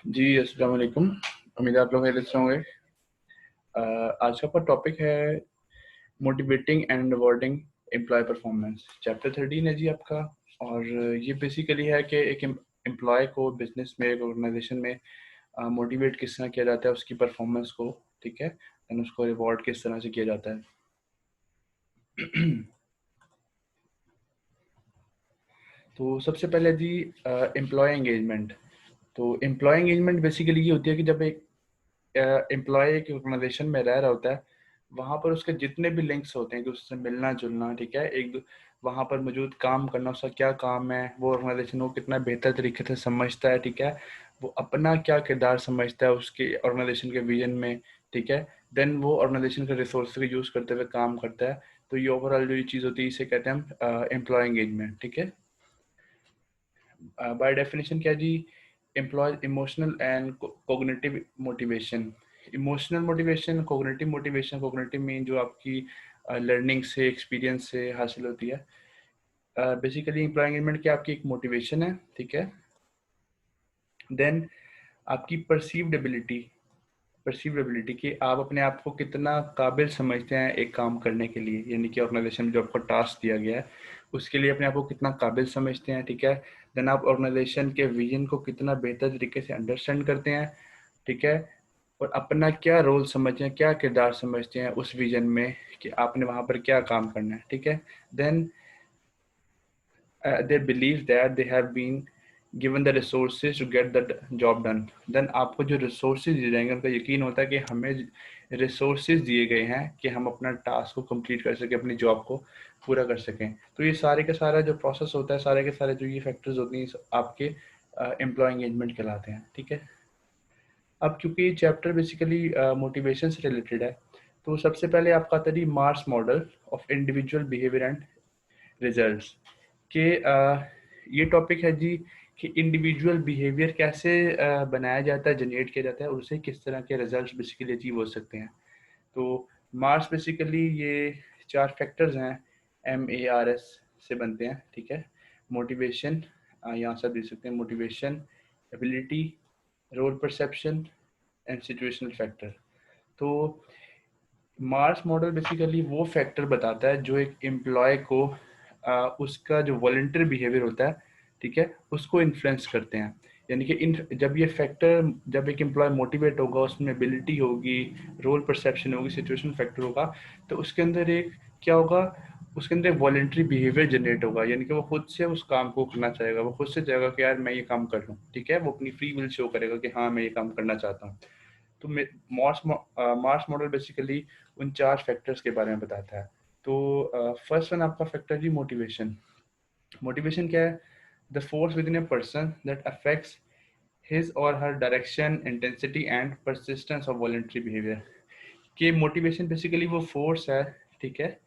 जी, अस्सलाम वालेकुम। उम्मीद है आप लोग खैरियत से होंगे। आज का टॉपिक है motivating and rewarding employ performance. Chapter 13 है जी आपका। और ये बेसिकली है कि एक एम्प्लॉय को बिजनेस में, एक ऑर्गेनाइजेशन में मोटिवेट किस तरह किया जाता है उसकी परफॉर्मेंस को, ठीक है, एंड उसको रिवॉर्ड किस तरह से किया जाता है। तो सबसे पहले जी एम्प्लॉय एंगेजमेंट। तो एम्प्लॉय एंगेजमेंट बेसिकली ये होती है कि जब एक एम्प्लॉय एक ऑर्गेनाइजेशन में रह रहा होता है, वहाँ पर उसके जितने भी लिंक्स होते हैं कि उससे मिलना जुलना, ठीक है, वहाँ पर मौजूद काम करना, उसका क्या काम है, वो ऑर्गेनाइजेशन को कितना बेहतर तरीके से समझता है, ठीक है, वो अपना क्या किरदार समझता है उसके ऑर्गेनाइजेशन के विजन में, ठीक है, देन वो ऑर्गेनाइजेशन के रिसोर्स का यूज़ करते हुए काम करता है। तो ये ओवरऑल जो ये चीज़ होती है इसे कहते हैं हम एम्प्लॉय एंगेजमेंट, ठीक है। बाय डेफिनेशन क्या जी, employ emotional and cognitive motivation. Emotional motivation, cognitive cognitive mean जो आपकी लर्निंग से, एक्सपीरियंस से हासिल होती है। बेसिकली एम्प्लॉय एंगेजमेंट की आपकी एक मोटिवेशन है, ठीक है। देन आपकी परसीव्ड एबिलिटी कि आप अपने आप को कितना काबिल समझते हैं एक काम करने के लिए, यानी कि ऑर्गेनाइजेशन में जो आपको टास्क दिया गया है उसके लिए अपने आप को कितना काबिल समझते हैं, ठीक है। देन आप ऑर्गेनाइजेशन के विजन को कितना बेहतर तरीके से अंडरस्टैंड करते हैं, ठीक है, और अपना क्या रोल समझते हैं, क्या किरदार समझते हैं उस विजन में कि आपने वहाँ पर क्या काम करना है, ठीक है। Then they believe that they have been given the resources to get that job done. Then आपको जो resources दिए जाएंगे उनका यकीन होता है कि हमें resources दिए गए हैं कि हम अपना टास्क को कंप्लीट कर सकें, अपनी जॉब को पूरा कर सकें। तो ये सारे के सारा जो प्रोसेस होता है, सारे के सारे जो ये फैक्टर्स होती हैं आपके एम्प्लॉय एंगेजमेंट कहलाते हैं, ठीक है। अब क्योंकि चैप्टर बेसिकली मोटिवेशन से रिलेटेड है, तो सबसे पहले आपका आता है Mars model of individual behaviour and results के। ये टॉपिक है जी कि इंडिविजुअल बिहेवियर कैसे बनाया जाता है, जनरेट किया जाता है, और उसे किस तरह के रिजल्ट्स बेसिकली अचीव हो सकते हैं। तो मार्स बेसिकली ये 4 फैक्टर्स हैं, MARS से बनते हैं, ठीक है। मोटिवेशन, यहाँ से देख सकते हैं, motivation, ability, role perception and situational factor. तो मार्स मॉडल बेसिकली वो फैक्टर बताता है जो एक एम्प्लॉय को उसका जो वॉलंटियर बिहेवियर होता है, ठीक है, उसको इन्फ्लुएंस करते हैं। यानी कि इन जब ये फैक्टर, जब एक एम्प्लॉय मोटिवेट होगा, उसमें एबिलिटी होगी, रोल परसेप्शन होगी, सिचुएशन फैक्टर होगा, तो उसके अंदर एक क्या होगा, उसके अंदर एक वॉलंटरी बिहेवियर जनरेट होगा, यानी कि वो खुद से उस काम को करना चाहेगा, वो खुद से चाहेगा कि यार मैं ये काम कर लूँ, ठीक है, वो अपनी फ्री विल शो करेगा कि हाँ मैं ये काम करना चाहता हूँ। तो मार्स मॉडल बेसिकली उन 4 फैक्टर्स के बारे में बताता है। तो फर्स्ट वन आपका फैक्टर जी मोटिवेशन। मोटिवेशन क्या है? The force within a person that affects his और her direction, intensity and persistence of voluntary behaviour. कि मोटिवेशन बेसिकली वो फोर्स है, ठीक है,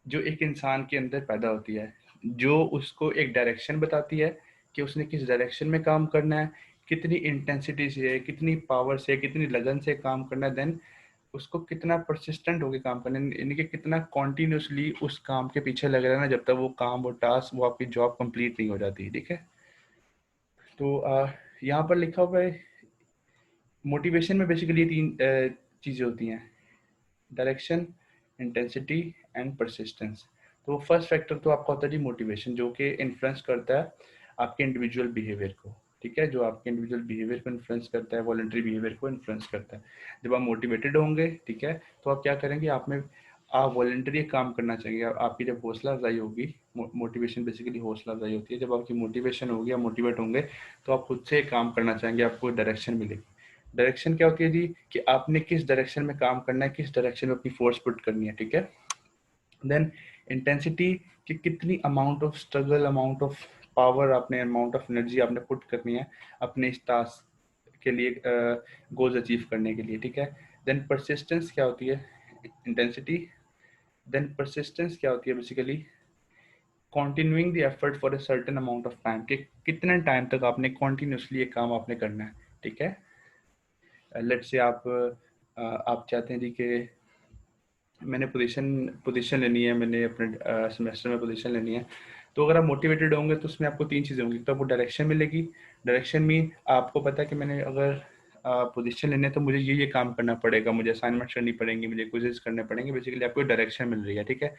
जो एक इंसान के अंदर पैदा होती है, जो उसको एक डायरेक्शन बताती है कि उसने किस डायरेक्शन में काम करना है, कितनी इंटेंसिटी से, कितनी पावर से, कितनी लगन से काम करना है, देन उसको कितना परसिस्टेंट होकर काम करना है, यानी कि कितना कॉन्टिन्यूसली उस काम के पीछे लग रहा है ना, जब तक वो काम, वो टास्क, वो आपकी जॉब कंप्लीट नहीं हो जाती, ठीक है। तो यहाँ पर लिखा हुआ है मोटिवेशन में बेसिकली 3 चीज़ें होती हैं, डायरेक्शन, इंटेंसिटी एंड परसिस्टेंस। तो फर्स्ट फैक्टर तो आपका होता है जी मोटिवेशन, जो कि इन्फ्लुएंस करता है आपके इंडिविजुअल बिहेवियर को, ठीक है, जो आपके इंडिविजुअल बिहेवियर को इन्फ्लुएंस करता है, वॉलंटरी बिहेवियर को इन्फ्लुएंस करता है। जब आप मोटिवेटेड होंगे, ठीक है, तो आप क्या करेंगे, आप वॉलंटरी काम करना चाहेंगे। आपकी जब हौसला अफजाई होगी, मोटिवेशन बेसिकली हौसला अफजाई होती है, जब आपकी मोटिवेशन होगी, आप मोटिवेट होंगे, तो आप खुद से काम करना चाहेंगे, आपको डायरेक्शन मिलेगी। डायरेक्शन क्या होती है जी, कि आपने किस डायरेक्शन में काम करना है, किस डायरेक्शन में अपनी फोर्स पुट करनी है, ठीक है। देन इंटेंसिटी, कि कितनी amount of struggle, amount of power आपने, अमाउंट ऑफ एनर्जी आपने पुट करनी है अपने इस टास्क के लिए, गोल्स अचीव करने के लिए, ठीक है। देन परसिस्टेंस क्या होती है, इंटेंसिटी, देन परसिस्टेंस क्या होती है basically continuing the effort for a certain amount of time, कि कितने टाइम तक आपने कॉन्टिन्यूसली ये काम आपने करना है, ठीक है। लेट्स से आप चाहते हैं जी कि मैंने पोजीशन लेनी है, मैंने अपने सेमेस्टर में पोजीशन लेनी है, तो अगर आप मोटिवेटेड होंगे तो उसमें आपको 3 चीज़ें होंगी। तो आपको डायरेक्शन मिलेगी। डायरेक्शन मीन आपको पता है कि मैंने अगर पोजीशन लेने तो मुझे ये काम करना पड़ेगा, मुझे असाइनमेंट्स करनी पड़ेंगी, मुझे क्विज़ेस करने पड़ेंगे। बेसिकली आपको डायरेक्शन मिल रही है, ठीक है।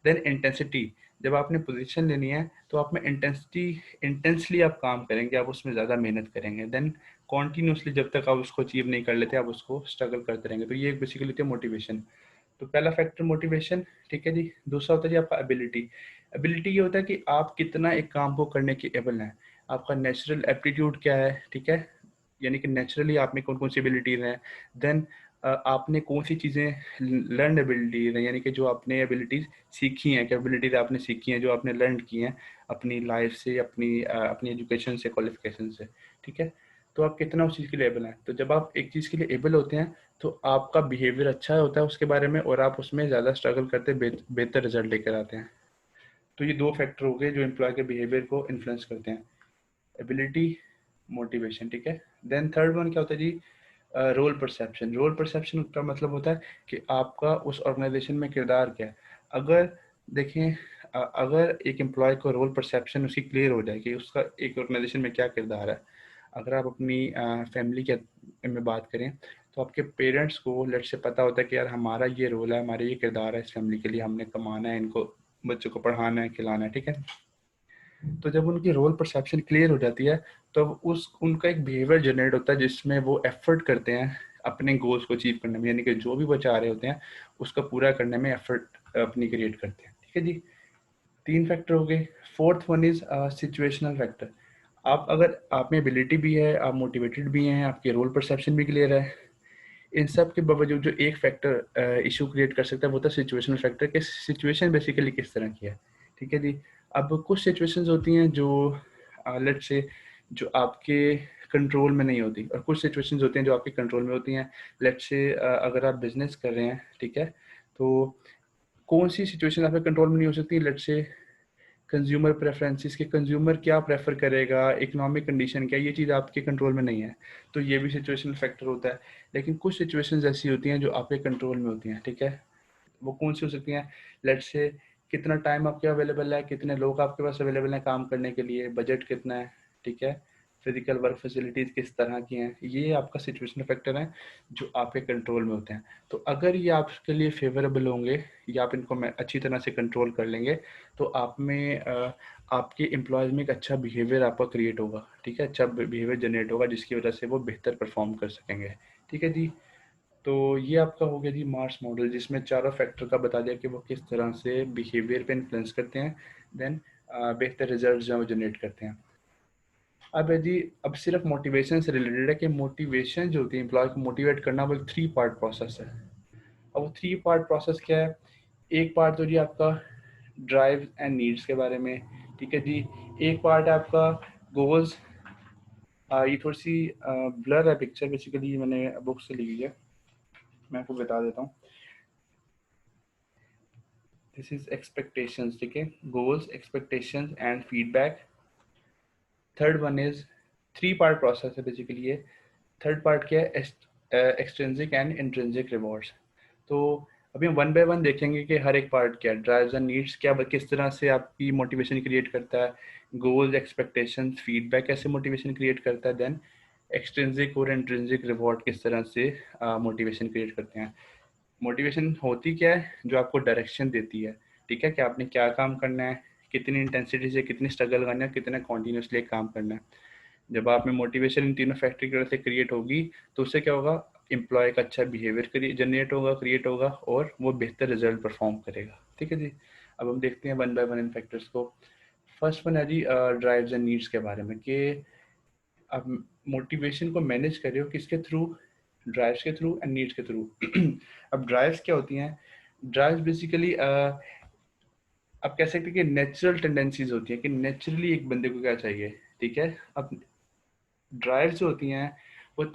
देन इंटेंसिटी, जब आपने पोजीशन लेनी है तो आप में इंटेंसली आप काम करेंगे, आप उसमें ज़्यादा मेहनत करेंगे। देन कॉन्टीन्यूसली जब तक आप उसको अचीव नहीं कर लेते आप उसको स्ट्रगल करते रहेंगे। तो ये बेसिकली होती है मोटिवेशन। तो पहला फैक्टर मोटिवेशन, ठीक है जी। दूसरा होता है जी आपका एबिलिटी। एबिलिटी ये होता है कि आप कितना एक काम को करने के एबल हैं, आपका नेचुरल एप्टीट्यूड क्या है, ठीक है। यानी कि नेचुरली आप में कौन कौन सी एबिलिटीज़ हैं। देन आपने कौन सी चीज़ें लर्न एबिलिटीज़ हैं, यानी कि जो आपने एबिलिटीज़ सीखी हैं, कैपेबिलिटीज़ आपने सीखी हैं जो आपने लर्न की हैं अपनी लाइफ से, अपनी एजुकेशन से, क्वालिफिकेशन से, ठीक है। तो आप कितना उस चीज़ के लिए एबल हैं। तो जब आप एक चीज़ के लिए एबल होते हैं तो आपका बिहेवियर अच्छा होता है उसके बारे में, और आप उसमें ज़्यादा स्ट्रगल करते बेहतर रिजल्ट लेकर आते हैं। तो ये 2 फैक्टर हो गए जो एम्प्लॉय के बिहेवियर को इन्फ्लुएंस करते हैं, एबिलिटी, मोटिवेशन, ठीक है। देन थर्ड वन क्या होता है जी, रोल परसेप्शन। रोल परसेप्शन का मतलब होता है कि आपका उस ऑर्गेनाइजेशन में किरदार क्या है। अगर देखें अगर एक एम्प्लॉय को रोल परसेप्शन उसकी क्लियर हो जाए कि उसका एक ऑर्गेनाइजेशन में क्या किरदार है। अगर आप अपनी फैमिली के में बात करें तो आपके पेरेंट्स को लेट से पता होता है कि यार हमारा ये रोल है, हमारा ये किरदार है इस फैमिली के लिए, हमने कमाना है, इनको बच्चों को पढ़ाना है, खिलाना है, ठीक है। तो जब उनकी रोल परसेप्शन क्लियर हो जाती है तो उस उनका एक बिहेवियर जनरेट होता है जिसमें वो एफर्ट करते हैं अपने गोल्स को अचीव करने में, यानी कि जो भी वो चाह रहे होते हैं उसका पूरा करने में एफर्ट अपनी क्रिएट करते हैं, ठीक है जी। 3 फैक्टर हो गए। Fourth one is situational factor. आप अगर आप में एबिलिटी भी है, आप मोटिवेटेड भी हैं, आपके रोल परसेप्शन भी क्लियर है, इन सब के बावजूद जो एक फैक्टर इशू क्रिएट कर सकता है वो होता है सिचुएशनल फैक्टर, कि सिचुएशन बेसिकली किस तरह की है, ठीक है जी। अब कुछ सिचुएशंस होती हैं जो लेट्स से जो आपके कंट्रोल में नहीं होती, और कुछ सिचुएशंस होती हैं जो आपके कंट्रोल में होती हैं। लेट्स से अगर आप बिजनेस कर रहे हैं, ठीक है, तो कौन सी सिचुएशन आपके कंट्रोल में नहीं हो सकती। लेट्स से कंज्यूमर प्रेफरेंसेस, के कंज्यूमर क्या प्रेफर करेगा, इकोनॉमिक कंडीशन क्या, ये चीज़ आपके कंट्रोल में नहीं है, तो ये भी सिचुएशनल फैक्टर होता है। लेकिन कुछ सिचुएशंस ऐसी होती हैं जो आपके कंट्रोल में होती हैं, ठीक है। वो कौन सी हो सकती हैं, लेट्स से कितना टाइम आपके अवेलेबल है, कितने लोग आपके पास अवेलेबल हैं काम करने के लिए, बजट कितना है, ठीक है, फिजिकल वर्क फैसिलिटीज़ किस तरह की हैं, ये आपका सिचुएशनल फैक्टर है जो आपके कंट्रोल में होते हैं। तो अगर ये आपके लिए फेवरेबल होंगे या आप इनको अच्छी तरह से कंट्रोल कर लेंगे तो आप में आपके एम्प्लॉयज़ में एक अच्छा बिहेवियर आपका क्रिएट होगा, ठीक है, अच्छा बिहेवियर जनरेट होगा जिसकी वजह से वो बेहतर परफॉर्म कर सकेंगे, ठीक है जी। तो ये आपका हो गया जी मार्स मॉडल, जिसमें चारों फैक्टर का बता दिया कि वो किस तरह से बिहेवियर पे इन्फ्लुएंस करते हैं, देन बेहतर रिजल्ट जो जनरेट करते हैं। अब है जी, अब सिर्फ मोटिवेशन से रिलेटेड है कि मोटिवेशन जो होती है एम्प्लॉय को मोटिवेट करना वो एक 3 पार्ट प्रोसेस है। अब वो 3 पार्ट प्रोसेस क्या है, एक पार्ट तो जी आपका ड्राइव एंड नीड्स के बारे में, ठीक है जी। एक पार्ट है आपका गोल्स। ये थोड़ी सी ब्लर है पिक्चर, बेसिकली मैंने बुक से ली है, मैं आपको बता देता हूँ। दिस इज एक्सपेक्टेशंस, ठीक है, goals, expectations and feedback. Third one is 3 part process है बेसिकली ये। थर्ड पार्ट क्या है, एक्सट्रिंसिक एंड इंट्रिंसिक रिवॉर्ड्स। तो अभी हम वन बाय वन देखेंगे कि हर एक पार्ट क्या है, ड्राइव्स एंड नीड्स क्या, किस तरह से आपकी मोटिवेशन क्रिएट करता है, गोल्स, एक्सपेक्टेशंस, फीडबैक कैसे मोटिवेशन क्रिएट करता है, देन एक्सट्रिंसिक और इंट्रिंसिक रिवॉर्ड किस तरह से मोटिवेशन क्रिएट करते हैं। मोटिवेशन होती क्या है, जो आपको डायरेक्शन देती है, ठीक है, कि आपने क्या काम करना है, कितनी इंटेंसिटी से कितनी स्ट्रगल करना है, कितना कॉन्टीन्यूसली काम करना है। जब आप में मोटिवेशन इन तीनों फैक्टर की वजह से क्रिएट होगी तो उससे क्या होगा, एम्प्लॉय का अच्छा बिहेवियर जनरेट होगा, क्रिएट होगा, और वो बेहतर रिजल्ट परफॉर्म करेगा, ठीक है जी। अब हम देखते हैं one by one in factors को। फर्स्ट वन है जी ड्राइव्स एंड नीड्स के बारे में, कि आप मोटिवेशन को मैनेज कर रहे हो किसके थ्रू, ड्राइव्स के थ्रू एंड नीड्स के थ्रू। अब ड्राइव्स क्या होती हैं, ड्राइव्स बेसिकली आप कह सकते हैं कि नेचुरल टेंडेंसीज होती हैं, कि नेचुरली एक बंदे को क्या चाहिए, ठीक है। अब ड्राइव्स जो होती हैं वो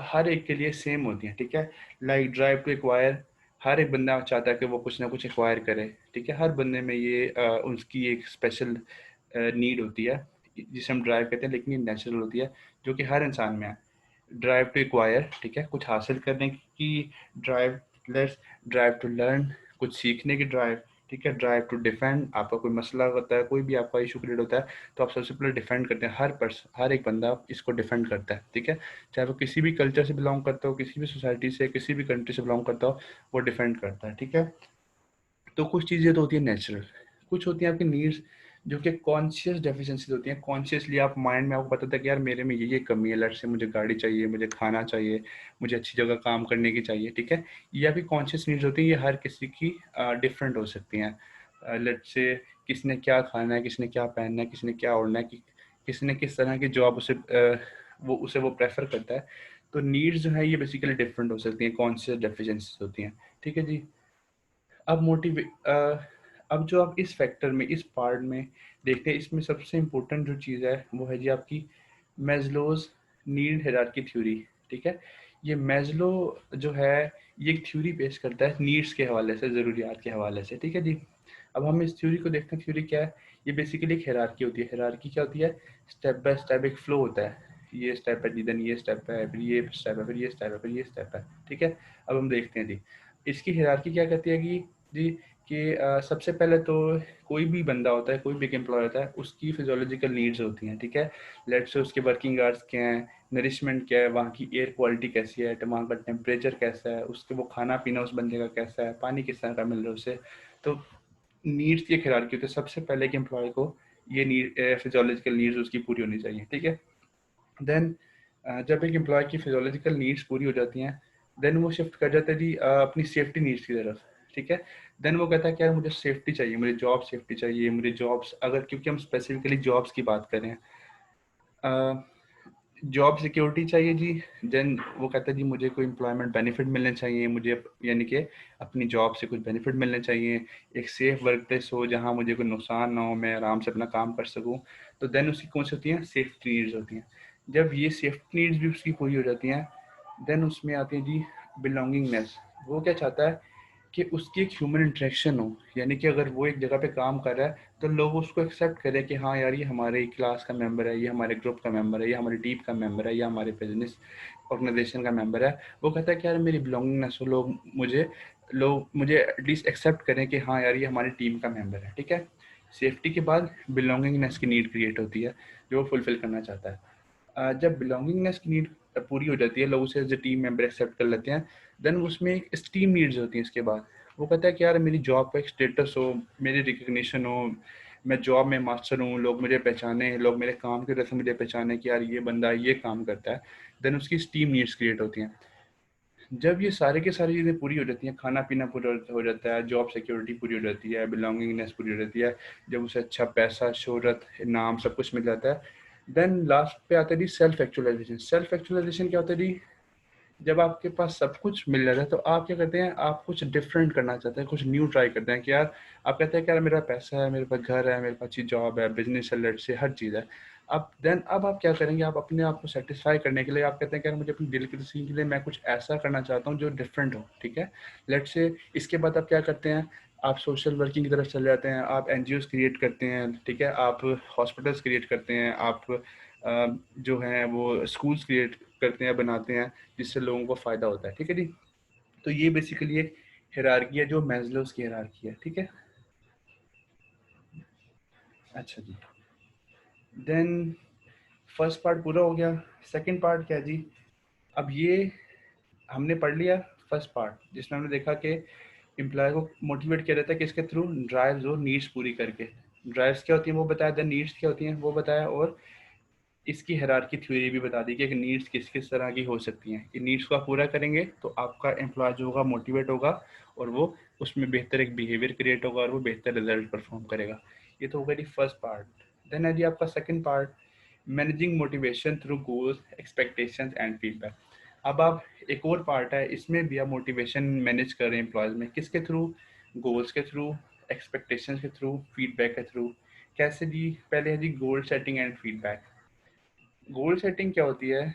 हर एक के लिए सेम होती हैं, ठीक है। लाइक ड्राइव टू एक्वायर, हर एक बंदा चाहता है कि वो कुछ ना कुछ एक्वायर करे, ठीक है। हर बंदे में ये उसकी एक स्पेशल नीड होती है जिसे हम ड्राइव कहते हैं, लेकिन ये नेचुरल होती है जो कि हर इंसान में है। ड्राइव टू एक्वायर, ठीक है, कुछ हासिल करने की drive, let's drive to learn, कुछ सीखने की ड्राइव, ठीक है। ड्राइव टू डिफेंड, आपका कोई मसला होता है, कोई भी आपका इशू क्रिएट होता है, तो आप सबसे पहले डिफेंड करते हैं। हर एक बंदा इसको डिफेंड करता है, ठीक है। चाहे वो किसी भी कल्चर से बिलोंग करता हो, किसी भी सोसाइटी से, किसी भी कंट्री से बिलोंग करता हो, वो डिफेंड करता है, ठीक है। तो कुछ चीज़ें तो होती है नेचुरल, कुछ होती हैं आपकी नीड्स जो कि कॉन्शियस डेफिशिएंसी होती हैं। कॉन्शियसली आप माइंड में आपको पता था कि यार मेरे में ये कमी है, लट से मुझे गाड़ी चाहिए, मुझे खाना चाहिए, मुझे अच्छी जगह काम करने की चाहिए, ठीक है। ये आपकी कॉन्शियस नीड्स होती हैं, ये हर किसी की डिफरेंट हो सकती हैं। लट से किसने क्या खाना है, किसने क्या पहनना है, किसने क्या ओढ़ना है, कि किसी ने किस तरह की जॉब वो प्रेफर करता है। तो नीड्स जो है ये बेसिकली डिफरेंट हो सकती हैं, कॉन्शियस डेफिशिएंसीज होती हैं, ठीक है जी। अब अब जो आप इस फैक्टर में, इस पार्ट में देखते हैं, इसमें सबसे इम्पोर्टेंट जो चीज़ है वो है जी आपकी मैस्लोज नीड हायरार्की थ्योरी, ठीक है। ये मैस्लो जो है ये एक थ्योरी पेश करता है नीड्स के हवाले से, ज़रूरियात के हवाले से, ठीक है जी। अब हम इस थ्योरी को देखते हैं, थ्योरी क्या है। ये बेसिकली एक हायरार्की होती है। हायरार्की क्या होती है? स्टेप बाय स्टेप एक फ्लो होता है। ये स्टेप है जी, देन ये स्टेप है, फिर ये स्टेप है, फिर ये स्टेप है, फिर ये स्टेप है, ठीक है। अब हम देखते हैं जी इसकी हायरार्की क्या कहती है कि जी कि सबसे पहले तो कोई भी बंदा होता है, कोई भी एक एम्प्लॉय होता है, उसकी फिजियोलॉजिकल नीड्स होती हैं, ठीक है। लेट्स से उसके वर्किंग आवर्स क्या हैं, नरिशमेंट क्या है, वहाँ की एयर क्वालिटी कैसी है, वहाँ का टेम्परेचर कैसा है, उसके वो खाना पीना उस बंदे का कैसा है, पानी किस तरह का मिल रहा है उसे। तो नीड्स की एक हायरार्की होती है। सबसे पहले एक एम्प्लॉय को ये नीड फिजियोलॉजिकल नीड्स उसकी पूरी होनी चाहिए, ठीक है। देन जब एक एम्प्लॉय की फिजियोलॉजिकल नीड्स पूरी हो जाती हैं, देन वो शिफ्ट कर जाता है जी अपनी सेफ्टी नीड्स की तरफ, ठीक है। देन वो कहता है कि यार मुझे सेफ्टी चाहिए, मुझे जॉब सेफ्टी चाहिए, मुझे जॉब्स, अगर क्योंकि हम स्पेसिफिकली जॉब्स की बात करें, जॉब सिक्योरिटी चाहिए जी। देन वो कहता है जी मुझे कोई एम्प्लॉयमेंट बेनिफिट मिलने चाहिए, मुझे यानी कि अपनी जॉब से कुछ बेनिफिट मिलने चाहिए, एक सेफ वर्क प्लेस हो जहाँ मुझे कोई नुकसान ना हो, मैं आराम से अपना काम कर सकूँ। तो देन उसकी कौन सी होती हैं? सेफ्टी नीड्स होती हैं। जब ये सेफ्टी नीड्स भी उसकी पूरी हो जाती हैं, देन उसमें आती है जी बिलोंगिंगनेस। वो क्या चाहता है कि उसकी एक ह्यूमन इंटरेक्शन हो, यानी कि अगर वो एक जगह पे काम कर रहा है तो लोग उसको एक्सेप्ट करें कि हाँ यार ये हमारे क्लास का मेंबर है, ये हमारे ग्रुप का मेंबर है, ये हमारी टीम का मेंबर है, ये हमारे बिजनेस ऑर्गेनाइजेशन का मेंबर है। वो कहता है कि यार मेरी बिलोंगिंगनेस हो, लोग मुझे एटलीस्ट एक्सेप्ट करें कि हाँ यार ये हमारी टीम का मेंबर है, ठीक है। सेफ्टी के बाद बिलोंगिंगनेस की नीड क्रिएट होती है जो वो फुलफिल करना चाहता है। जब बिलोंगिंगनेस की नीड पूरी हो जाती है, लोग उसे as a team member accept कर लेते हैं, देन उसमें एक स्टीम नीड्स होती हैं इसके बाद। वो कहता है कि यार मेरी जॉब का एक स्टेटस हो, मेरी रिकग्निशन हो, मैं जॉब में मास्टर हूँ, लोग मुझे पहचाने, लोग मेरे काम की वजह से मुझे पहचाने कि यार ये बंदा ये काम करता है। देन उसकी स्टीम नीड्स क्रिएट होती हैं। जब ये सारे की सारी चीज़ें पूरी हो जाती हैं, खाना पीना पूरा हो जाता है, जॉब सिक्योरिटी पूरी हो जाती है, बिलोंगिंगनेस पूरी हो जाती है, जब उसे अच्छा पैसा, शोहरत, नाम सब कुछ मिल जाता है, देन लास्ट पे आता है जी सेल्फ एक्चुअलाइजेशन। सेल्फ एक्चुअलाइजेशन क्या होता है जी? जब आपके पास सब कुछ मिल जाता है तो आप क्या करते हैं? आप कुछ डिफरेंट करना चाहते हैं, कुछ न्यू ट्राई करते हैं कि यार आप कहते हैं कि यार मेरा पैसा है, मेरे पास घर है, मेरे पास अच्छी जॉब है, बिजनेस है, लेट से हर चीज़ है। अब आप क्या करेंगे? आप अपने आप को सेटिस्फाई करने के लिए आप कहते हैं कि यार मुझे अपनी दिल की तसल्ली के लिए मैं कुछ ऐसा करना चाहता हूँ जो डिफरेंट हो, ठीक है। लेट से इसके बाद आप क्या करते हैं? आप सोशल वर्किंग की तरफ चले जाते हैं, आप एनजीओज क्रिएट करते हैं, ठीक है, आप हॉस्पिटल्स क्रिएट करते हैं, आप जो हैं वो स्कूल्स क्रिएट करते हैं, बनाते हैं, जिससे लोगों को फ़ायदा होता है, ठीक है जी। तो ये बेसिकली एक हायरार्की है जो मैस्लोस की हायरार्की है, ठीक है। अच्छा जी। देन फर्स्ट पार्ट पूरा हो गया। सेकंड पार्ट क्या है जी? अब ये हमने पढ़ लिया फर्स्ट पार्ट, जिसमें हमने देखा कि एम्प्लॉय को मोटिवेट किया जाता है किसके थ्रू? ड्राइव्स और नीड्स पूरी करके। ड्राइव्स क्या होती हैं वो बताया, देन नीड्स क्या होती हैं वो बताया, और इसकी हायरार्की थ्योरी भी बता दी कि नीड्स किस किस तरह की हो सकती हैं। इन नीड्स को आप पूरा करेंगे तो आपका एम्प्लॉय जो होगा मोटिवेट होगा, और वो उसमें बेहतर एक बिहेवियर क्रिएट होगा, और वो बेहतर रिजल्ट परफॉर्म करेगा। ये तो होगा जी फर्स्ट पार्ट। देन है जी आपका second part, managing motivation through goals, expectations and feedback. अब आप एक और पार्ट है, इसमें भी आप मोटिवेशन मैनेज कर रहे हैं एम्प्लॉयज़ में, किसके थ्रू? गोल्स के थ्रू, एक्सपेक्टेशंस के थ्रू, फीडबैक के थ्रू। कैसे जी? पहले है जी goal setting and feedback. Goal setting क्या होती है?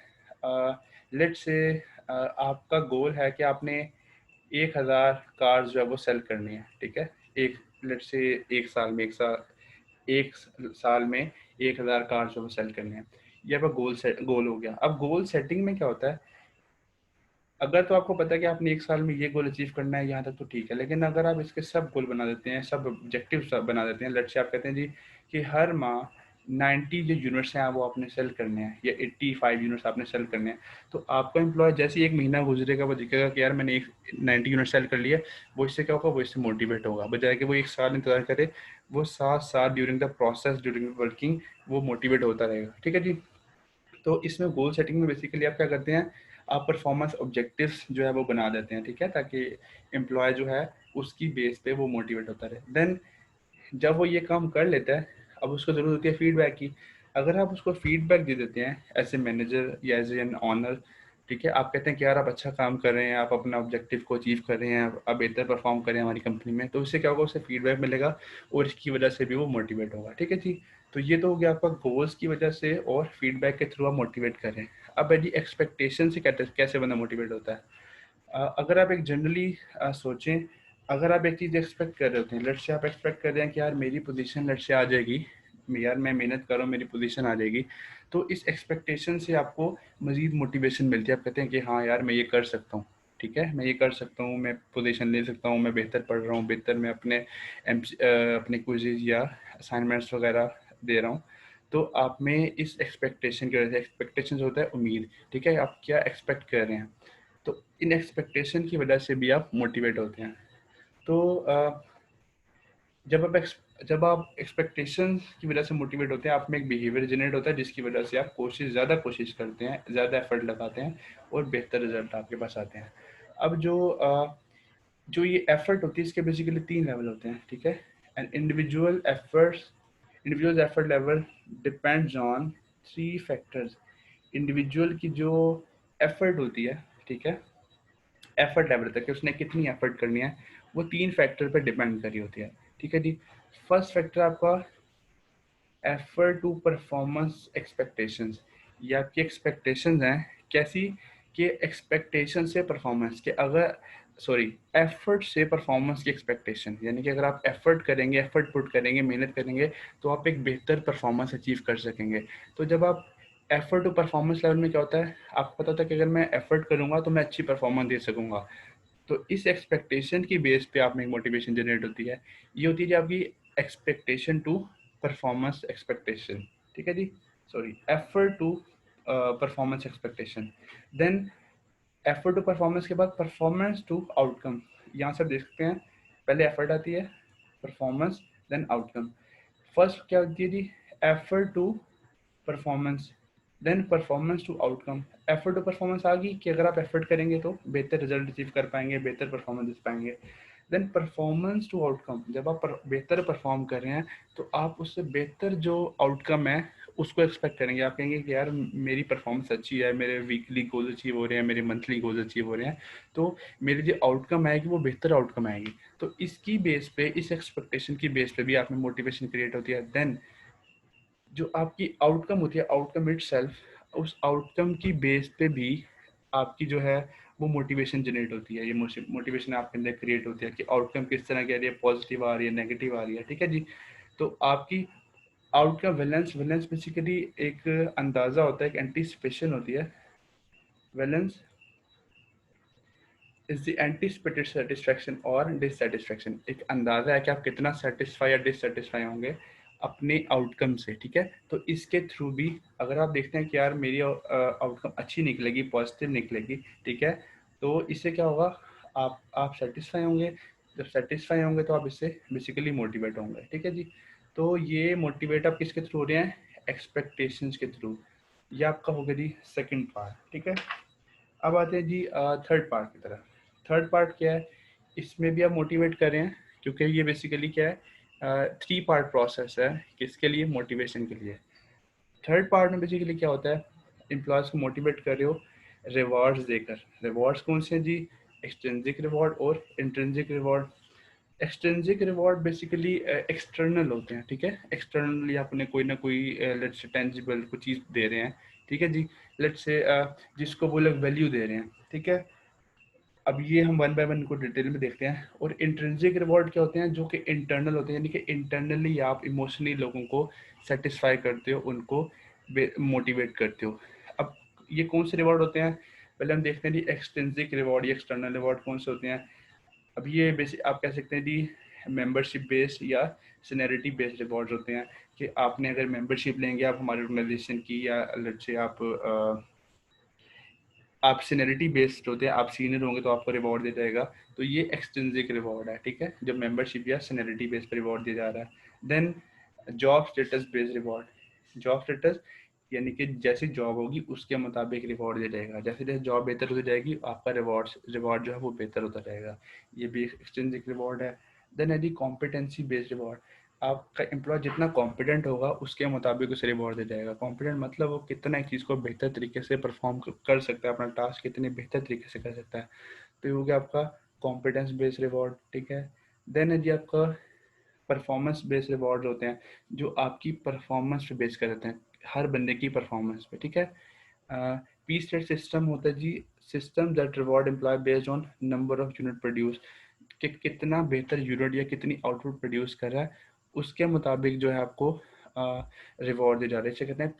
लेट्स से आपका गोल है कि आपने 1000 कार्स जो है वो सेल करनी है, ठीक है। एक लेट्स से एक साल में 1000 कार्स जो है वो सेल करनी है। ये आपका गोल हो गया। अब गोल सेटिंग में क्या होता है? अगर तो आपको पता है कि आपने 1 साल में ये गोल अचीव करना है, यहाँ तक तो ठीक है। लेकिन अगर आप इसके सब गोल बना देते हैं, सब ऑब्जेक्टिव सब बना देते हैं, लेट्स से आप कहते हैं जी कि हर माह 90 जो यूनिट्स हैं वो आपने सेल करने हैं, या 85 यूनिट्स आपने सेल करने हैं, तो आपका एम्प्लॉय जैसे ही 1 महीना गुजरेगा वो दिखेगा कि यार मैंने 90 यूनिट सेल कर लिया, वो इससे क्या होगा, वो इससे मोटिवेट होगा, बजाय कि वो 1 साल इंतजार करे, वो 7 साल during the process, during working वो मोटिवेट होता रहेगा। ठीक है जी। तो इसमें गोल सेटिंग में बेसिकली आप क्या करते हैं, आप परफॉर्मेंस ऑब्जेक्टिव्स जो है वो बना देते हैं, ठीक है, ताकि एम्प्लॉय जो है उसकी बेस पे वो मोटिवेट होता रहे। देन जब वो ये काम कर लेता है, अब उसको ज़रूरत होती है फीडबैक की। अगर आप उसको फीडबैक दे देते हैं एज ए मैनेजर या एज एन ऑनर, ठीक है, आप कहते हैं कि यार आप अच्छा काम कर रहे हैं, आप अपना ऑब्जेक्टिव को अचीव कर रहे हैं, आप बेहतर परफॉर्म करें हमारी कंपनी में, तो इससे क्या होगा, उसे फीडबैक मिलेगा और इसकी वजह से भी वो मोटिवेट होगा। ठीक है जी। तो ये तो हो गया आपका गोल्स की वजह से और फीडबैक के थ्रू आप मोटिवेट करें। अब यदि एक्सपेक्टेशन से कैसे बंदा मोटिवेट होता है, अगर आप एक जनरली सोचें, अगर आप एक चीज़ एक्सपेक्ट कर रहे होते हैं, लेट्स से आप एक्सपेक्ट कर रहे हैं कि यार मेरी पोजीशन लेट्स से आ जाएगी, यार मैं मेहनत कर रहा हूँ मेरी पोजीशन आ जाएगी, तो इस एक्सपेक्टेशन से आपको मज़ीद मोटिवेशन मिलती है। आप कहते हैं कि हाँ यार मैं ये कर सकता हूँ, ठीक है, मैं ये कर सकता हूँ, मैं पोजीशन ले सकता हूँ, मैं बेहतर पढ़ रहा हूँ, बेहतर मैं अपने क्विज़ेज या असाइनमेंट्स वगैरह दे रहा हूँ। तो आप में इस एक्सपेक्टेशन की वजह से, एक्सपेक्टेशन होता है उम्मीद, ठीक है, आप क्या एक्सपेक्ट कर रहे हैं, तो इन एक्सपेक्टेशन की वजह से भी आप मोटिवेट होते हैं। तो जब आप एक्सपेक्टेशन की वजह से मोटिवेट होते हैं, आप में एक बिहेवियर जनरेट होता है जिसकी वजह से आप ज़्यादा कोशिश करते हैं, ज़्यादा एफर्ट लगाते हैं और बेहतर रिजल्ट आपके पास आते हैं। अब जो ये एफर्ट होती है इसके बेसिकली 3 लेवल होते हैं, ठीक है। And individual effort level depends on 3 factors. Individual की जो एफर्ट होती है, ठीक है, एफर्ट लेवल तक कि उसने कितनी एफर्ट करनी है, वो 3 फैक्टर पर डिपेंड कर रही होती है। ठीक है जी। फर्स्ट फैक्टर आपका एफर्ट टू परफॉर्मेंस एक्सपेक्टेशंस, ये आपकी एक्सपेक्टेशंस हैं कैसी, कि एक्सपेक्टेशन से परफॉर्मेंस के, अगर सॉरी, एफर्ट से परफॉर्मेंस की एक्सपेक्टेशन, यानी कि अगर आप एफर्ट करेंगे, एफर्ट पुट करेंगे, मेहनत करेंगे, तो आप एक बेहतर परफॉर्मेंस अचीव कर सकेंगे। तो जब आप एफर्ट टू परफॉर्मेंस लेवल में क्या होता है, आपको पता होता है कि अगर मैं एफर्ट करूंगा तो मैं अच्छी परफॉर्मेंस दे सकूंगा, तो इस एक्सपेक्टेशन की बेस पे आप में एक मोटिवेशन जनरेट होती है। ये होती है आपकी एक्सपेक्टेशन टू परफॉर्मेंस एक्सपेक्टेशन, ठीक है जी, sorry, effort to performance expectation. Then effort to performance के बाद परफॉर्मेंस टू आउटकम, यहाँ से आप देख सकते हैं पहले एफर्ट आती है, परफॉर्मेंस, देन आउटकम। फर्स्ट क्या होती है जी, effort to performance, then performance to outcome. Effort to performance आ गई कि अगर आप एफर्ट करेंगे तो बेहतर रिजल्ट अचीव कर पाएंगे, बेहतर परफॉर्मेंस दे पाएंगे। देन परफॉर्मेंस टू आउटकम, जब आप बेहतर परफॉर्म कर रहे हैं तो आप उससे बेहतर जो आउटकम है उसको एक्सपेक्ट करेंगे। आप कहेंगे कि यार मेरी परफॉर्मेंस अच्छी है, मेरे वीकली गोल्स अचीव हो रहे हैं, मेरे मंथली गोल्स अचीव हो रहे हैं, तो मेरी जो आउटकम आएगी वो बेहतर आउटकम आएगी। तो इसकी बेस पे, इस एक्सपेक्टेशन की बेस पे भी आप में मोटिवेशन क्रिएट होती है। देन जो आपकी आउटकम होती है, आउटकम इटसेल्फ, उस आउटकम की बेस पे भी आपकी जो है वो मोटिवेशन जनरेट होती है। ये मोटिवेशन आपके अंदर क्रिएट होती है कि आउटकम किस तरह की आ रही है, पॉजिटिव आ रही है, नेगेटिव आ रही है, ठीक है जी। तो आपकी आउटकम वैलेंस, वैलेंस बेसिकली एक अंदाज़ा होता है, एक एंटीसिपेशन होती है। Valence is the anticipated satisfaction और डिससेटिस्फैक्शन, एक अंदाज़ा है कि आप कितना सेटिस्फाई या डिससेटिस्फाई होंगे अपने आउटकम से, ठीक है। तो इसके थ्रू भी अगर आप देखते हैं कि यार मेरी आउटकम अच्छी निकलेगी, पॉजिटिव निकलेगी, ठीक है, तो इससे क्या होगा, आप सेटिस्फाई होंगे। जब सेटिस्फाई होंगे तो आप इससे बेसिकली मोटिवेट होंगे, ठीक है जी। तो ये मोटिवेट आप किसके थ्रू हो रहे हैं, एक्सपेक्टेशंस के थ्रू। ये आपका हो गया जी सेकंड पार्ट, ठीक है। अब आते हैं जी थर्ड पार्ट की तरफ। थर्ड पार्ट क्या है, इसमें भी आप मोटिवेट कर रहे हैं, क्योंकि ये बेसिकली क्या है, 3 पार्ट प्रोसेस है, किसके लिए, मोटिवेशन के लिए। थर्ड पार्ट में बेसिकली क्या होता है, एम्प्लॉयज़ को मोटिवेट कर रहे हो रिवॉर्ड्स देकर। रिवॉर्ड्स कौन से हैं जी, एक्सट्रिंसिक रिवॉर्ड और intrinsic reward. Extrinsic reward basically external होते हैं, ठीक है, एक्सटर्नली आपने कोई ना कोई लेट्स से टेंजिबल कुछ चीज़ दे रहे हैं, ठीक है जी, लेट्स से जिसको वो लोग वैल्यू दे रहे हैं, ठीक है। अब ये हम वन बाय वन को डिटेल में देखते हैं। और इंट्रिंसिक रिवॉर्ड क्या होते हैं, जो कि इंटरनल होते हैं, यानी कि इंटरनली आप इमोशनली लोगों को सेटिस्फाई करते हो, उनको मोटिवेट करते हो। अब ये कौन से रिवॉर्ड होते हैं, पहले हम देखते हैं जी एक्सट्रिंसिक रिवॉर्ड या एक्सटर्नल रिवॉर्ड कौन से होते हैं। अब ये बेसिक आप कह सकते हैं जी मेंबरशिप बेस्ड या सीनियरिटी बेस्ड रिवॉर्ड्स होते हैं कि आपने अगर मेंबरशिप लेंगे आप हमारे ऑर्गेनाइजेशन की, या लेट्स से आप सीनियरिटी बेस्ड होते हैं, आप सीनियर होंगे तो आपको रिवॉर्ड दिया जाएगा, तो ये एक्सट्रिंसिक रिवॉर्ड है, ठीक है, जब मेंबरशिप या सीनियरिटी बेस्ड पर रिवॉर्ड दिया जा रहा है। Then job status based reward, job status यानी कि जैसी जॉब होगी उसके मुताबिक रिवॉर्ड दिया जाएगा, जैसे जैसे जॉब बेहतर होती जाएगी आपका रिवॉर्ड जो है वो बेहतर होता जाएगा, ये भी एक्सट्रिंसिक रिवॉर्ड है। देन यदि कॉम्पिटेंसी बेस्ड रिवॉर्ड, आपका एम्प्लॉय जितना कॉम्पिटेंट होगा उसके मुताबिक उसे रिवॉर्ड दिया जाएगा। कॉम्पिटेंट मतलब वो कितना एक चीज़ को बेहतर तरीके से परफॉर्म कर सकता है, अपना टास्क कितने बेहतर तरीके से कर सकता है, तो ये हो गया आपका कॉम्पिटेंस बेस्ड रिवॉर्ड, ठीक है। देन यदि आपका परफॉर्मेंस बेस्ड रिवॉर्ड होते हैं जो आपकी परफॉर्मेंस पे बेस कर देते हैं, हर बंदे की परफॉर्मेंस पे, ठीक है। पी स्टेट सिस्टम होता है जी, system that reward employ based on number of unit produce, कि कितना बेहतर यूनिट या कितनी आउटपुट प्रोड्यूस कर रहा है उसके मुताबिक जो है आपको रिवॉर्ड दिए जा रहे हैं, इसे कहते हैं